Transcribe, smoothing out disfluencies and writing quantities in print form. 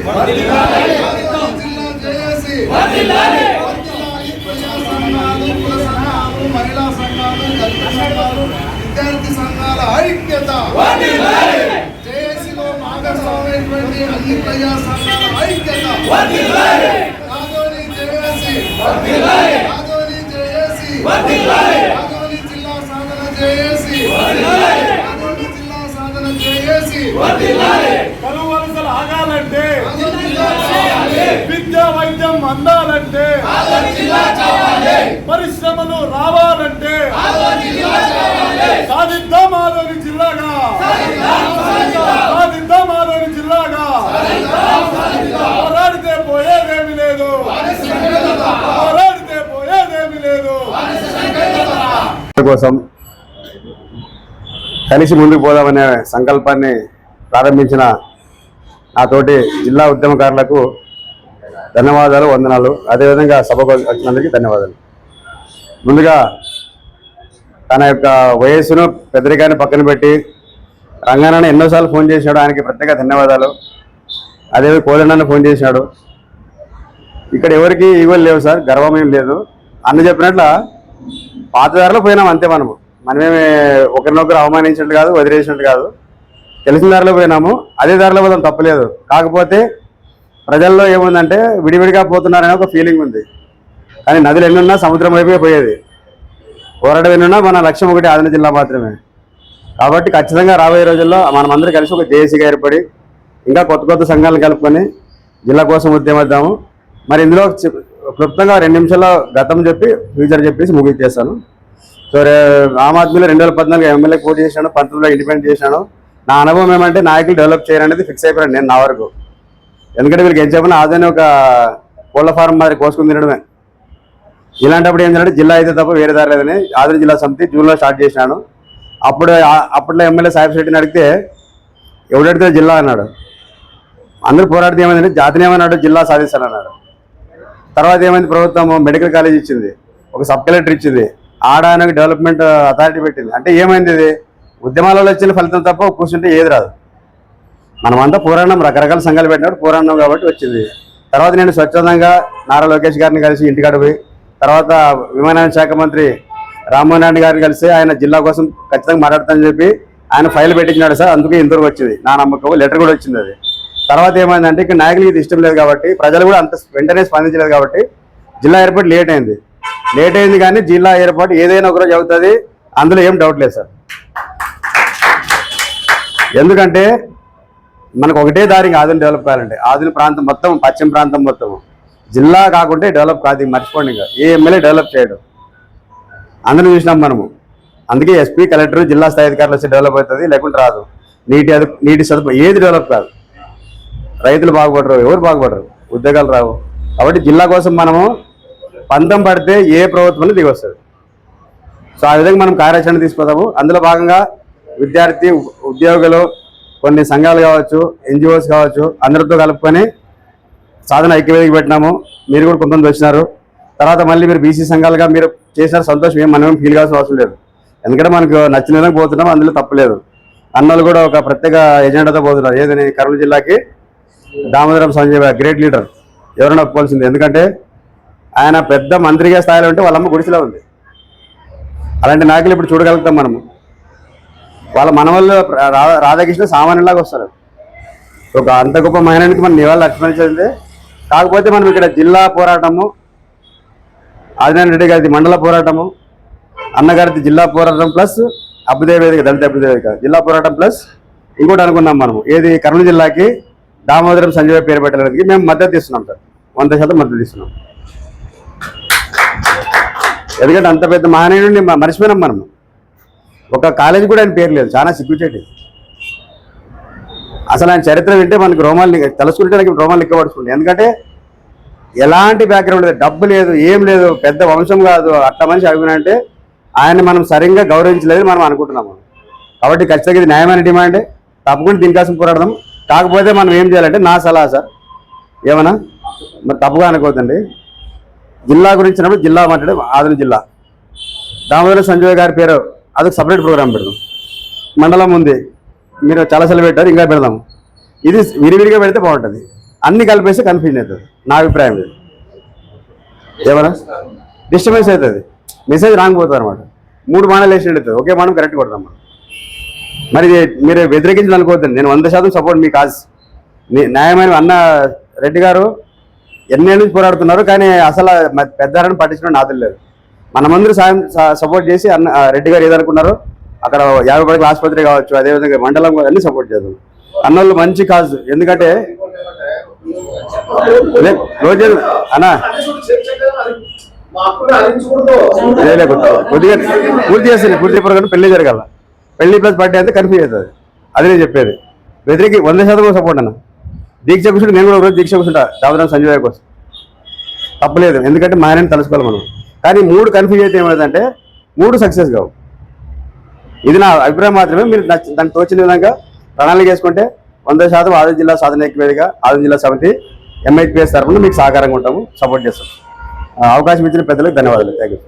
మహిళా సంఘాలు, దళిత సంఘాలు, విద్యార్థి సంఘాల ఐక్యత, జేఏసీలో భాగస్వామైనటువంటి అన్ని ప్రజా సంఘాల ఐక్యత, రాజోలి జేఏసీ, రాజోలి జేఏసీ, రాజోలి జిల్లా సాధన జేఏసీ, రాజోలి జిల్లా సాధన జేఏసీ. కలువలసలు ఆగాలంటే, విద్యా వైద్యం అందాలంటే, పరిశ్రమలు రావాలంటే సాధిద్దాం ఆదోని జిల్లాగా, సాధిద్దాం ఆదోని జిల్లాగా. పోరాడితే పోయేదేమి లేదు, పోరాడితే పోయేదేమి లేదు. కోసం కలిసి ముందుకు పోదామనే సంకల్పాన్ని ప్రారంభించిన నాతోటి జిల్లా ఉద్యమకారులకు ధన్యవాదాలు, వందనాలు. అదేవిధంగా సభకు వచ్చినందుకు ధన్యవాదాలు. ముందుగా తన యొక్క వయస్సును పెద్దరికాన్ని పక్కన పెట్టి రంగారాన్ని ఎన్నోసార్లు ఫోన్ చేశాడు, ఆయనకి ప్రత్యేక ధన్యవాదాలు. అదేవిధంగా కోదండాన్ని ఫోన్ చేశాడు. ఇక్కడ ఎవరికి ఈగోలు లేవు సార్, గర్వమేం లేదు. అన్న చెప్పినట్ల పాతదారిలో పోయినాం అంతే. మనమేమి ఒకరినొకరు అవమానించినట్టు కాదు, వదిలేసినట్టు కాదు. తెలిసిన దారిలో పోయినాము, అదే దారిలో పోదాం, తప్పలేదు. కాకపోతే ప్రజల్లో ఏముందంటే విడివిడిగా పోతున్నారనే ఒక ఫీలింగ్ ఉంది. కానీ నదులు ఎన్నున్నా సముద్రం వైపే పోయేది. పోరాటం ఎన్నున్నా మన లక్ష్యం ఒకటి, ఆదిలాబాద్ జిల్లా మాత్రమే. కాబట్టి ఖచ్చితంగా రాబోయే రోజుల్లో మనమందరం కలిసి ఒక జేఏసీగా ఏర్పడి ఇంకా కొత్త కొత్త సంఘాలను కలుపుకొని జిల్లా కోసం ఉద్యమిద్దాము. మరి ఇందులో క్లుప్తంగా 2 నిమిషాల్లో గతం చెప్పి ఫ్యూచర్ చెప్పేసి ముగించేస్తాను. సో ఆమ్ ఆద్మీలో 2014 ఎమ్మెల్యే పోటీ చేశాను, 19లో ఇండిపెండెంట్ చేశాను. నా అనుభవం ఏమంటే నాయకులు డెవలప్ చేయాలనేది ఫిక్స్ అయిపోయాను నేను నా వరకు. ఎందుకంటే వీళ్ళకి ఏం చెప్పినా ఆదోని ఒక కోళ్ల ఫారం మాదిరి కోసుకుని తినడమే. ఇలాంటప్పుడు ఏం చేయాలంటే జిల్లా అయితే తప్ప వేరే దారి లేదని ఆదోని జిల్లా సమితి జూన్లో స్టార్ట్ చేశాను. అప్పట్లో ఎమ్మెల్యే సాహిబ్ శెట్టిని అడిగితే ఎవడడితే జిల్లా అన్నాడు. అందరూ పోరాడితే ఏమైందంటే జాతిని ఏమన్నాడు, జిల్లా సాధిస్తానన్నాడు. తర్వాత ఏమైంది, ప్రభుత్వం మెడికల్ కాలేజ్ ఇచ్చింది, ఒక సబ్ కలెక్టర్ ఇచ్చింది, ఆడానికి డెవలప్మెంట్ అథారిటీ పెట్టింది. అంటే ఏమైంది, ఇది ఉద్యమాలలో వచ్చిన ఫలితం తప్ప కూర్చుంటే ఏది రాదు. మనమంతా పోరాడినాం, రకరకాల సంఘాలు పెట్టినప్పుడు పోరాడినాం కాబట్టి వచ్చింది. తర్వాత నేను స్వచ్ఛందంగా నారా లోకేష్ గారిని కలిసి ఇంటికాడ పోయి, తర్వాత విమానయాన శాఖ మంత్రి రామ్మోహన్ రెడ్డి గారిని కలిసి ఆయన జిల్లా కోసం ఖచ్చితంగా మాట్లాడతానని చెప్పి ఆయన ఫైల్ పెట్టించినాడు సార్. అందుకే ఇంతవరకు వచ్చింది నా నమ్మకం. లెటర్ కూడా వచ్చింది అది. తర్వాత ఏమైందంటే ఇక్కడ నాయకులకి ఇది ఇష్టం లేదు కాబట్టి, ప్రజలు కూడా అంత వెంటనే స్పందించలేదు కాబట్టి జిల్లా ఏర్పాటు లేట్ అయింది. కానీ జిల్లా ఏర్పాటు ఏదైనా ఒకరోజు అవుతుంది, అందులో ఏం డౌట్ లేదు సార్. ఎందుకంటే మనకు ఒకటే దారి ఆదిని డెవలప్ కావాలంటే, ఆదిని ప్రాంతం మొత్తం, పశ్చిమ ప్రాంతం మొత్తం జిల్లా కాకుంటే డెవలప్ కాదు. మర్చిపోండి, ఇంకా ఏ ఎమ్మెల్యే డెవలప్ చేయడం అందరూ చూసినాం మనము. అందుకే ఎస్పీ, కలెక్టర్, జిల్లా స్థాయి అధికారులు వస్తే డెవలప్ అవుతుంది, లేకుంటే రాదు. నీటి సదుపాయం ఏది డెవలప్ కాదు. రైతులు బాగుపడరు, ఎవరు బాగుపడరు, ఉద్యోగాలు రావు. కాబట్టి జిల్లా కోసం మనము పంతం పడితే ఏ ప్రభుత్వం దిగి వస్తుంది. సో ఆ విధంగా మనం కార్యాచరణ తీసుకుపోతాము. అందులో భాగంగా విద్యార్థి, ఉద్యోగులు, కొన్ని సంఘాలు కావచ్చు, ఎన్జిఓస్ కావచ్చు, అందరితో కలుపుకొని సాధన ఐక్యవేదిక పెట్టినాము. మీరు కూడా కొంతమంది వచ్చినారు. తర్వాత మళ్ళీ మీరు బీసీ సంఘాలుగా మీరు చేసిన సంతోషం మనం ఫీల్ కావాల్సిన అవసరం లేదు. ఎందుకంటే మనకు నచ్చిన విధంగా పోతున్నాం, అందులో తప్పలేదు. అన్నలు కూడా ఒక ప్రత్యేక ఎజెండాతో పోతున్నారు. ఏదని కర్నూలు జిల్లాకి దామోదరం సంజయ్ గ్రేట్ లీడర్, ఎవరైనా ఒప్పుకోవాల్సింది. ఎందుకంటే ఆయన పెద్ద మంత్రిగా స్థాయిలో ఉంటే వాళ్ళమ్మ గుడిసెలో ఉంది. అలాంటి నాయకులు ఇప్పుడు చూడగలుగుతాం మనము. వాళ్ళ మనవల్లో రాధాకృష్ణ సామాన్యులాగా వస్తారు. ఒక అంత గొప్ప మహిళకి మనం నివాళులు అర్పించేది. కాకపోతే మనం ఇక్కడ జిల్లా పోరాటము, ఆదినారాయణ రెడ్డి గారిది మండల పోరాటము, అన్నగారిది జిల్లా పోరాటం ప్లస్ అభ్యుదయ వేదిక, దళిత అభ్యుదయ వేదిక జిల్లా పోరాటం ప్లస్ ఇంకోటి అనుకున్నాం మనము. ఏది కర్నూలు జిల్లాకి దామోదరం సంజయ్ పేరు పెట్టడానికి మేము మద్దతు ఇస్తున్నాం సార్, 100% మద్దతు ఇస్తున్నాం. ఎందుకంటే అంత పెద్ద మహనీయుడిని మర్చిపోయినాం మనము. ఒక కాలేజీ కూడా ఆయన పేరు లేదు, చాలా సిగ్గుచేటి. అసలు ఆయన చరిత్ర వింటే మనకు రోమాలు తెలుసుకుంటే నాకు రోమాలు ఎక్కబడుతుంది. ఎందుకంటే ఎలాంటి బ్యాక్గ్రౌండ్ లేదు, డబ్బు లేదు, ఏం లేదు, పెద్ద వంశం కాదు. అట్లా మనిషి అడిగినంటే ఆయన్ని మనం సరిగ్గా గౌరవించలేదు మనం అనుకుంటున్నాము. కాబట్టి ఖచ్చితంగా ఇది న్యాయమైన డిమాండే, తప్పకుండా దీనికోసం పోరాడదాం. కాకపోతే మనం ఏం చేయాలంటే, నా సలహా సార్, ఏమన్నా మరి తప్పుగా అనుకోవద్దండి, జిల్లా గురించినప్పుడు జిల్లా మాట్లాడే ఆదిలాబాద్ జిల్లా దామోదరం సంజయ్ గారి పేరు అదొక సపరేట్ ప్రోగ్రామ్ పెడదాం. మండలం ఉంది, మీరు చాలాసార్లు పెట్టారు, ఇంకా పెడదాం. ఇది విరివిరిగా పెడితే బాగుంటుంది. అన్ని కలిపేస్తే కన్ఫ్యూజన్ అవుతుంది. నా అభిప్రాయం ఇది. ఏమన్నా డిస్టర్బెన్స్ అవుతుంది, మెసేజ్ రాంగ్ పోతుంది అనమాట. 3 బాణాలు వేసినట్టు అవుతుంది, ఒకే బాణం కరెక్ట్ కొడతాం మనం. మరి ఇది మీరు వ్యతిరేకించాలి అనుకోవద్దండి. నేను 100% సపోర్ట్ మీ కాజ్. న్యాయమైన అన్న రెడ్డి గారు ఎన్నేళ్ళ నుంచి పోరాడుతున్నారు, కానీ అసలు పెద్దారని పట్టించడం నాదులు లేదు. మనమందరూ సపోర్ట్ చేసి అన్న రెడ్డి గారు ఏదనుకున్నారో అక్కడ 50 పడకల ఆసుపత్రి కావచ్చు, అదేవిధంగా మండలం అన్ని సపోర్ట్ చేద్దాం. అన్నోళ్ళు మంచి కాజ్. ఎందుకంటే రోజు అన్నా కొద్దిగా పూర్తి చేస్తాను, పూర్తి ప్రకారం పెళ్లి జరగాల. పెళ్లి ప్లస్ పార్టీ అయితే కన్ఫ్యూజ్ అవుతుంది. అది నేను చెప్పేది. వ్యతిరేకి 100% సపోర్ట్ అన్న. దీక్ష కూర్చుంటే నేను కూడా రోజు దీక్ష కూర్చుంటా దాదాపు సంజయ్ కోసం, తప్పలేదు. ఎందుకంటే మా ఆయన తలుసుకోవాలి మనం. కానీ 3 కన్ఫ్యూజ్ అయితే ఏమైందంటే 3 సక్సెస్ కావు. ఇది నా అభిప్రాయం మాత్రమే. మీరు దానికి తోచిన విధంగా ప్రణాళిక చేసుకుంటే 100% ఆదిలాబాద్ జిల్లా సాధన వేదిక ఆదిలాబాద్ జిల్లా సమితి MHPS తరఫున మీకు సహకారంగా ఉంటాము, సపోర్ట్ చేస్తాం. అవకాశం ఇచ్చిన పెద్దలకు ధన్యవాదాలు. Thank you.